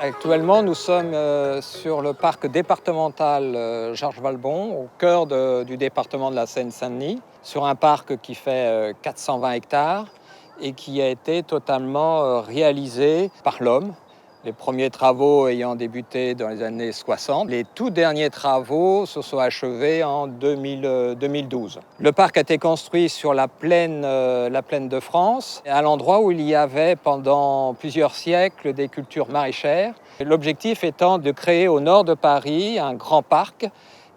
Actuellement, nous sommes sur le parc départemental Georges Valbon, au cœur du département de la Seine-Saint-Denis, sur un parc qui fait 420 hectares et qui a été totalement réalisé par l'homme. Les premiers travaux ayant débuté dans les années 60. Les tout derniers travaux se sont achevés en 2012. Le parc a été construit sur la plaine de France, à l'endroit où il y avait pendant plusieurs siècles des cultures maraîchères. L'objectif étant de créer au nord de Paris un grand parc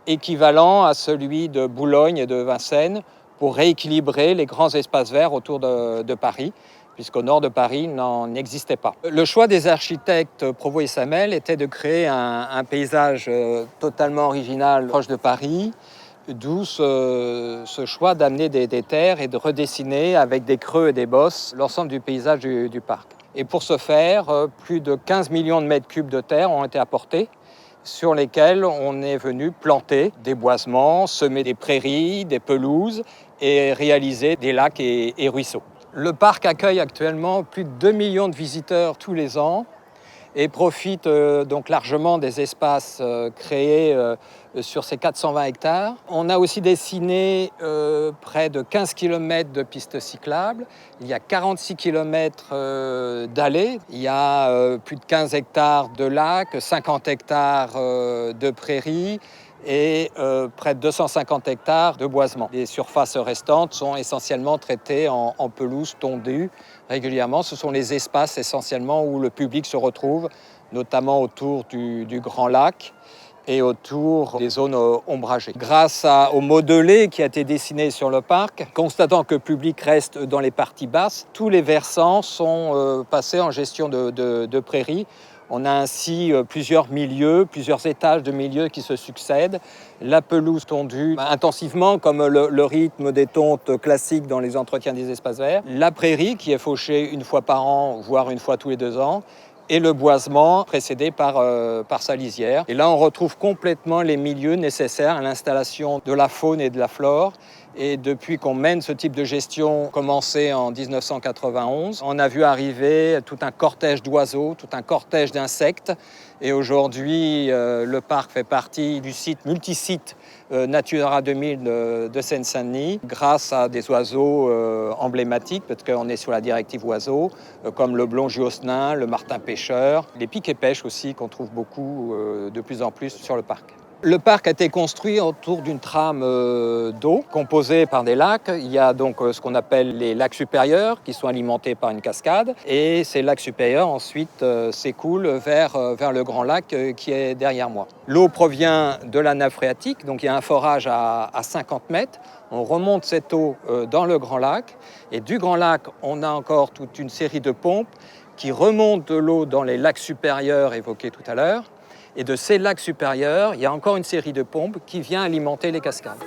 équivalent à celui de Boulogne et de Vincennes pour rééquilibrer les grands espaces verts autour de Paris, puisqu'au nord de Paris, il n'en existait pas. Le choix des architectes Provost et Samel était de créer un paysage totalement original proche de Paris, d'où ce choix d'amener des terres et de redessiner avec des creux et des bosses l'ensemble du paysage du parc. Et pour ce faire, plus de 15 millions de mètres cubes de terre ont été apportés, sur lesquels on est venu planter des boisements, semer des prairies, des pelouses et réaliser des lacs et ruisseaux. Le parc accueille actuellement plus de 2 millions de visiteurs tous les ans et profite donc largement des espaces créés sur ces 420 hectares. On a aussi dessiné près de 15 km de pistes cyclables. Il y a 46 km d'allées. Il y a plus de 15 hectares de lacs, 50 hectares de prairies et près de 250 hectares de boisement. Les surfaces restantes sont essentiellement traitées en pelouse tondue régulièrement. Ce sont les espaces essentiellement où le public se retrouve, notamment autour du Grand Lac et autour des zones ombragées. Grâce au modelé qui a été dessiné sur le parc, constatant que le public reste dans les parties basses, tous les versants sont passés en gestion de prairies. On a ainsi plusieurs milieux, plusieurs étages de milieux qui se succèdent. La pelouse tondue intensivement, comme le rythme des tontes classiques dans les entretiens des espaces verts. La prairie qui est fauchée une fois par an, voire une fois tous les 2 ans. Et le boisement précédé par sa lisière. Et là, on retrouve complètement les milieux nécessaires à l'installation de la faune et de la flore. Et depuis qu'on mène ce type de gestion, commencé en 1991, on a vu arriver tout un cortège d'oiseaux, tout un cortège d'insectes. Et aujourd'hui, le parc fait partie du site multisite Natura 2000 de Seine-Saint-Denis, grâce à des oiseaux emblématiques, parce qu'on est sur la directive oiseaux, comme le blond juosnin, le martin pêcheur, les piques et pêches aussi, qu'on trouve beaucoup de plus en plus sur le parc. Le parc a été construit autour d'une trame d'eau composée par des lacs. Il y a donc ce qu'on appelle les lacs supérieurs qui sont alimentés par une cascade. Et ces lacs supérieurs ensuite s'écoulent vers le grand lac qui est derrière moi. L'eau provient de la nappe phréatique, donc il y a un forage à 50 mètres. On remonte cette eau dans le grand lac. Et du grand lac, on a encore toute une série de pompes qui remontent de l'eau dans les lacs supérieurs évoqués tout à l'heure. Et de ces lacs supérieurs, il y a encore une série de pompes qui vient alimenter les cascades.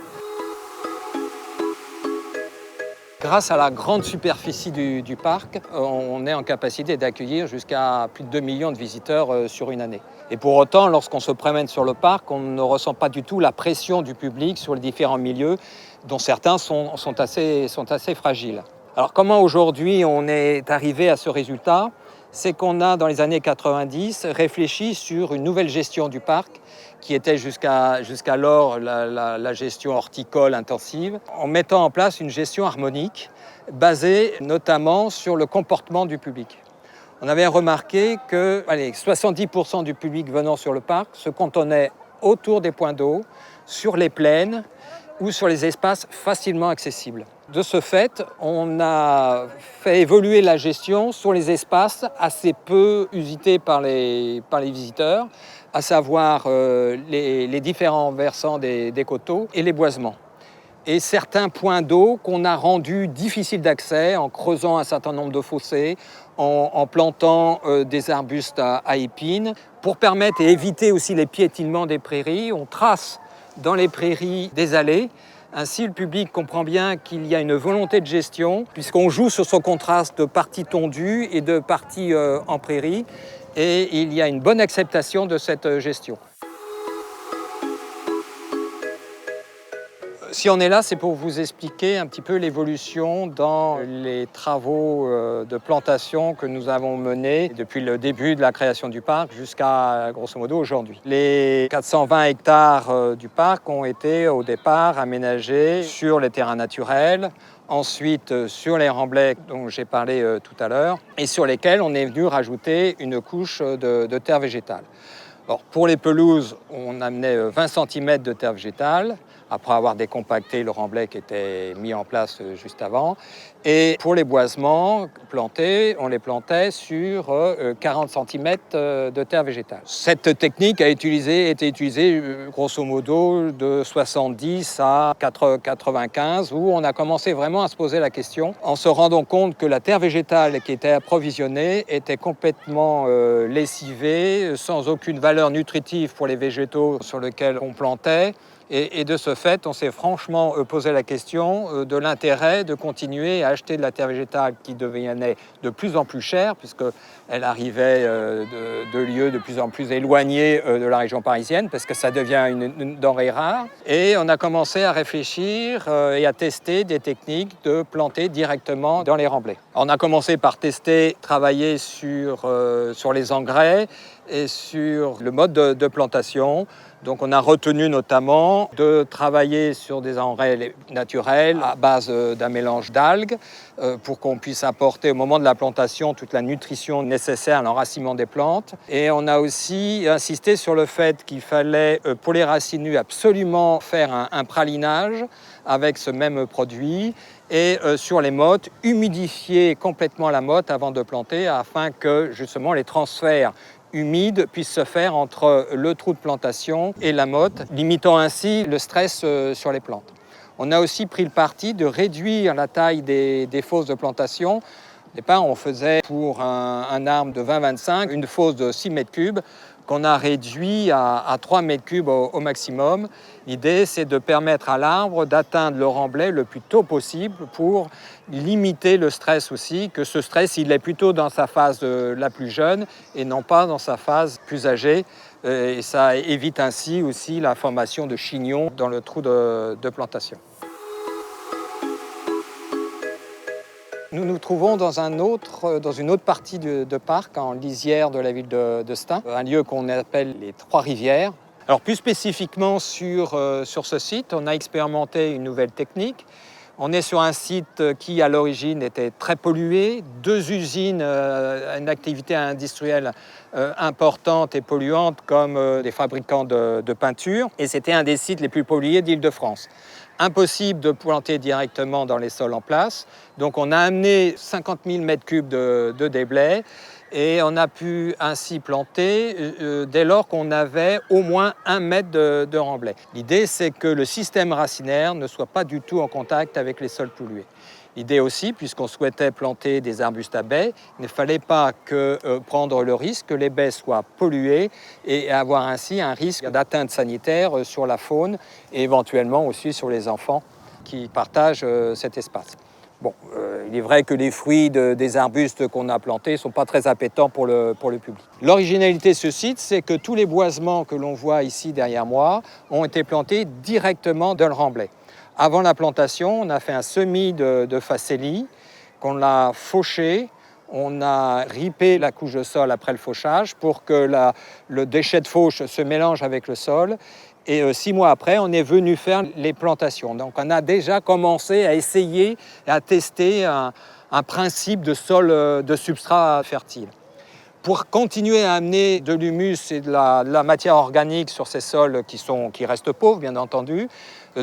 Grâce à la grande superficie du parc, on est en capacité d'accueillir jusqu'à plus de 2 millions de visiteurs sur une année. Et pour autant, lorsqu'on se promène sur le parc, on ne ressent pas du tout la pression du public sur les différents milieux, dont certains sont assez fragiles. Alors comment aujourd'hui on est arrivé à ce résultat ? C'est qu'on a, dans les années 90, réfléchi sur une nouvelle gestion du parc, qui était jusqu'alors la gestion horticole intensive, en mettant en place une gestion harmonique, basée notamment sur le comportement du public. On avait remarqué que 70% du public venant sur le parc se cantonnait autour des points d'eau, sur les plaines ou sur les espaces facilement accessibles. De ce fait, on a fait évoluer la gestion sur les espaces assez peu usités par les visiteurs, à savoir les différents versants des coteaux et les boisements. Et certains points d'eau qu'on a rendus difficiles d'accès en creusant un certain nombre de fossés, en plantant des arbustes à épines. Pour permettre et éviter aussi les piétinements des prairies, on trace dans les prairies des allées. Ainsi, le public comprend bien qu'il y a une volonté de gestion, puisqu'on joue sur ce contraste de parties tondues et de parties en prairie, et il y a une bonne acceptation de cette gestion. Si on est là, c'est pour vous expliquer un petit peu l'évolution dans les travaux de plantation que nous avons menés depuis le début de la création du parc jusqu'à, grosso modo, aujourd'hui. Les 420 hectares du parc ont été au départ aménagés sur les terrains naturels, ensuite sur les remblais dont j'ai parlé tout à l'heure, et sur lesquels on est venu rajouter une couche de terre végétale. Alors, pour les pelouses, on amenait 20 cm de terre végétale, après avoir décompacté le remblai qui était mis en place juste avant. Et pour les boisements plantés, on les plantait sur 40 cm de terre végétale. Cette technique a été utilisée grosso modo de 70 à 95, où on a commencé vraiment à se poser la question, en se rendant compte que la terre végétale qui était approvisionnée était complètement lessivée, sans aucune valeur nutritive pour les végétaux sur lesquels on plantait. Et de ce fait, on s'est franchement posé la question de l'intérêt de continuer à acheter de la terre végétale qui devenait de plus en plus chère, puisqu'elle arrivait de lieux de plus en plus éloignés de la région parisienne, parce que ça devient une denrée rare. Et on a commencé à réfléchir et à tester des techniques de planter directement dans les remblais. On a commencé par travailler sur les engrais et sur le mode de plantation. Donc on a retenu notamment de travailler sur des engrais naturels à base d'un mélange d'algues pour qu'on puisse apporter au moment de la plantation toute la nutrition nécessaire à l'enracinement des plantes. Et on a aussi insisté sur le fait qu'il fallait pour les racines nues absolument faire un pralinage avec ce même produit et sur les mottes, humidifier complètement la motte avant de planter afin que justement les transferts humide puisse se faire entre le trou de plantation et la motte, limitant ainsi le stress sur les plantes. On a aussi pris le parti de réduire la taille des fosses de plantation. Au départ, on faisait pour un arbre de 20-25 une fosse de 6 mètres cubes qu'on a réduit à 3 mètres cubes au maximum. L'idée, c'est de permettre à l'arbre d'atteindre le remblai le plus tôt possible pour limiter le stress aussi, que ce stress, il est plutôt dans sa phase la plus jeune et non pas dans sa phase plus âgée. Et ça évite ainsi aussi la formation de chignons dans le trou de plantation. Nous nous trouvons dans une autre partie de parc, en lisière de la ville de Stains, un lieu qu'on appelle les Trois-Rivières. Alors plus spécifiquement sur ce site, on a expérimenté une nouvelle technique. On est sur un site qui, à l'origine, était très pollué, 2 usines, une activité industrielle importante et polluante comme des fabricants de peinture. Et c'était un des sites les plus pollués d'Île-de-France. Impossible de planter directement dans les sols en place. Donc on a amené 50 000 m3 de déblais et on a pu ainsi planter dès lors qu'on avait au moins 1 mètre de remblai. L'idée, c'est que le système racinaire ne soit pas du tout en contact avec les sols pollués. L'idée aussi, puisqu'on souhaitait planter des arbustes à baies, il ne fallait pas prendre le risque que les baies soient polluées et avoir ainsi un risque d'atteinte sanitaire sur la faune et éventuellement aussi sur les enfants qui partagent cet espace. Bon, il est vrai que les fruits des arbustes qu'on a plantés ne sont pas très appétants pour le public. L'originalité de ce site, c'est que tous les boisements que l'on voit ici derrière moi ont été plantés directement dans le remblai. Avant la plantation, on a fait un semis de facélie qu'on a fauché. On a ripé la couche de sol après le fauchage pour que le déchet de fauche se mélange avec le sol. Et 6 mois après, on est venu faire les plantations. Donc on a déjà commencé à essayer et à tester un principe de sol de substrat fertile. Pour continuer à amener de l'humus et de la matière organique sur ces sols qui restent pauvres, bien entendu,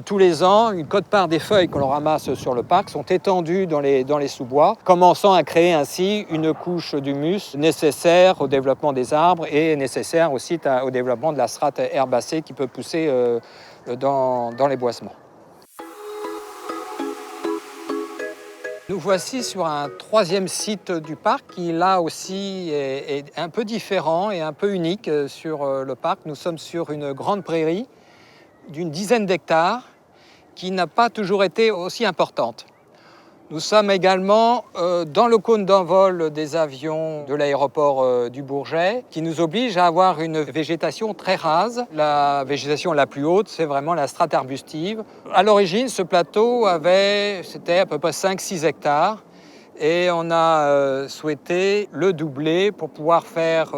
tous les ans, une quote-part des feuilles que l'on ramasse sur le parc sont étendues dans les sous-bois, commençant à créer ainsi une couche d'humus nécessaire au développement des arbres et nécessaire aussi au développement de la strate herbacée qui peut pousser dans les boisements. Nous voici sur un 3e site du parc qui, là aussi, est un peu différent et un peu unique sur le parc. Nous sommes sur une grande prairie d'une dizaine d'hectares qui n'a pas toujours été aussi importante. Nous sommes également dans le cône d'envol des avions de l'aéroport du Bourget, qui nous oblige à avoir une végétation très rase. La végétation la plus haute, c'est vraiment la strate arbustive. À l'origine, ce plateau c'était à peu près 5-6 hectares. Et on a souhaité le doubler pour pouvoir faire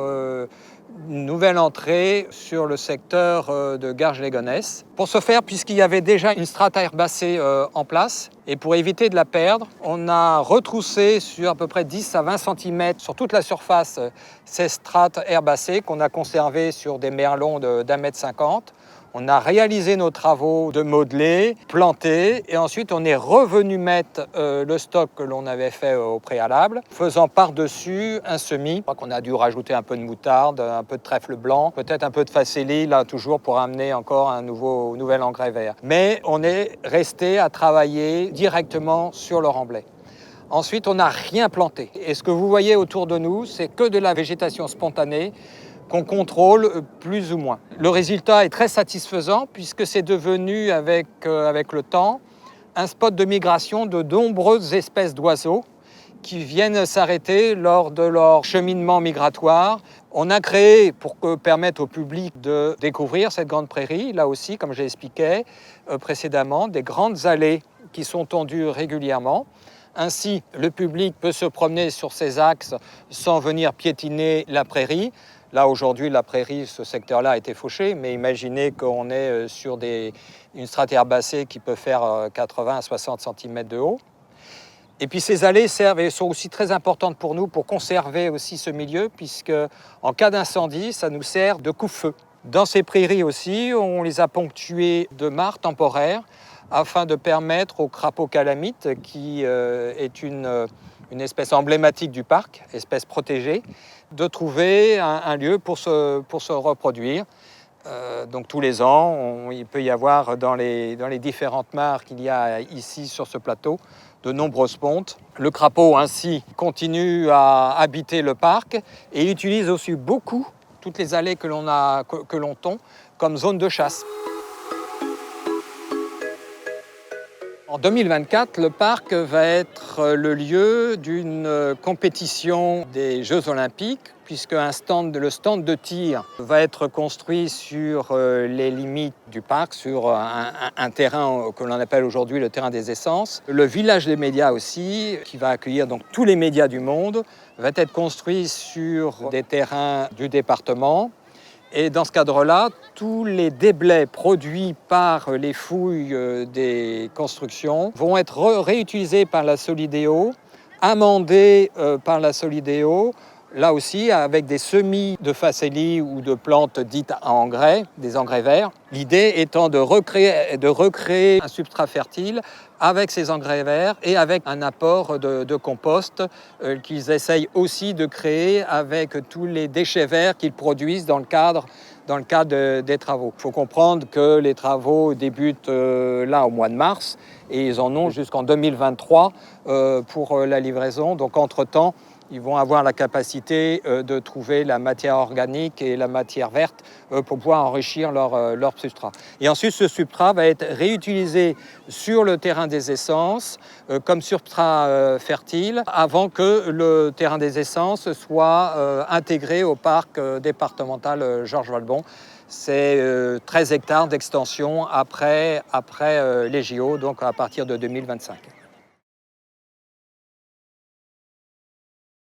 une nouvelle entrée sur le secteur de Garges-lès-Gonesse. Pour ce faire, puisqu'il y avait déjà une strate herbacée en place, et pour éviter de la perdre, on a retroussé sur à peu près 10 à 20 cm sur toute la surface ces strates herbacées qu'on a conservées sur des merlons d'1,50 m. On a réalisé nos travaux de modelé, planté, et ensuite on est revenu mettre le stock que l'on avait fait au préalable, faisant par-dessus un semis. Je crois qu'on a dû rajouter un peu de moutarde, un peu de trèfle blanc, peut-être un peu de facélie, là toujours pour amener encore un nouvel engrais vert. Mais on est resté à travailler directement sur le remblai. Ensuite, on n'a rien planté. Et ce que vous voyez autour de nous, c'est que de la végétation spontanée, qu'on contrôle plus ou moins. Le résultat est très satisfaisant puisque c'est devenu avec le temps un spot de migration de nombreuses espèces d'oiseaux qui viennent s'arrêter lors de leur cheminement migratoire. On a créé, pour permettre au public de découvrir cette grande prairie, là aussi, comme j'ai expliqué précédemment, des grandes allées qui sont tondues régulièrement. Ainsi, le public peut se promener sur ces axes sans venir piétiner la prairie. Là, aujourd'hui, la prairie, ce secteur-là a été fauché, mais imaginez qu'on est sur une strate herbacée qui peut faire 80 à 60 cm de haut. Et puis ces allées servent et sont aussi très importantes pour nous pour conserver aussi ce milieu, puisque en cas d'incendie, ça nous sert de coupe-feu. Dans ces prairies aussi, on les a ponctuées de mares temporaires afin de permettre au crapaud calamite, qui est une espèce emblématique du parc, espèce protégée, de trouver un lieu pour se reproduire. Donc tous les ans, il peut y avoir dans les différentes mares qu'il y a ici sur ce plateau, de nombreuses pontes. Le crapaud ainsi continue à habiter le parc et il utilise aussi beaucoup toutes les allées que l'on tond comme zone de chasse. En 2024, le parc va être le lieu d'une compétition des Jeux Olympiques, puisque le stand de tir va être construit sur les limites du parc, sur un terrain que l'on appelle aujourd'hui le terrain des essences. Le village des médias aussi, qui va accueillir donc tous les médias du monde, va être construit sur des terrains du département. Et dans ce cadre-là, tous les déblais produits par les fouilles des constructions vont être réutilisés par la Solideo, amendés par la Solideo, là aussi avec des semis de facélie ou de plantes dites à engrais, des engrais verts. L'idée étant de recréer un substrat fertile avec ces engrais verts et avec un apport de compost qu'ils essayent aussi de créer avec tous les déchets verts qu'ils produisent dans le cadre des travaux. Il faut comprendre que les travaux débutent là au mois de mars et ils en ont jusqu'en 2023 pour la livraison. Donc entre-temps, ils vont avoir la capacité de trouver la matière organique et la matière verte pour pouvoir enrichir leur substrat. Et ensuite, ce substrat va être réutilisé sur le terrain des essences comme substrat fertile avant que le terrain des essences soit intégré au parc départemental Georges Valbon. C'est 13 hectares d'extension après les JO, donc à partir de 2025.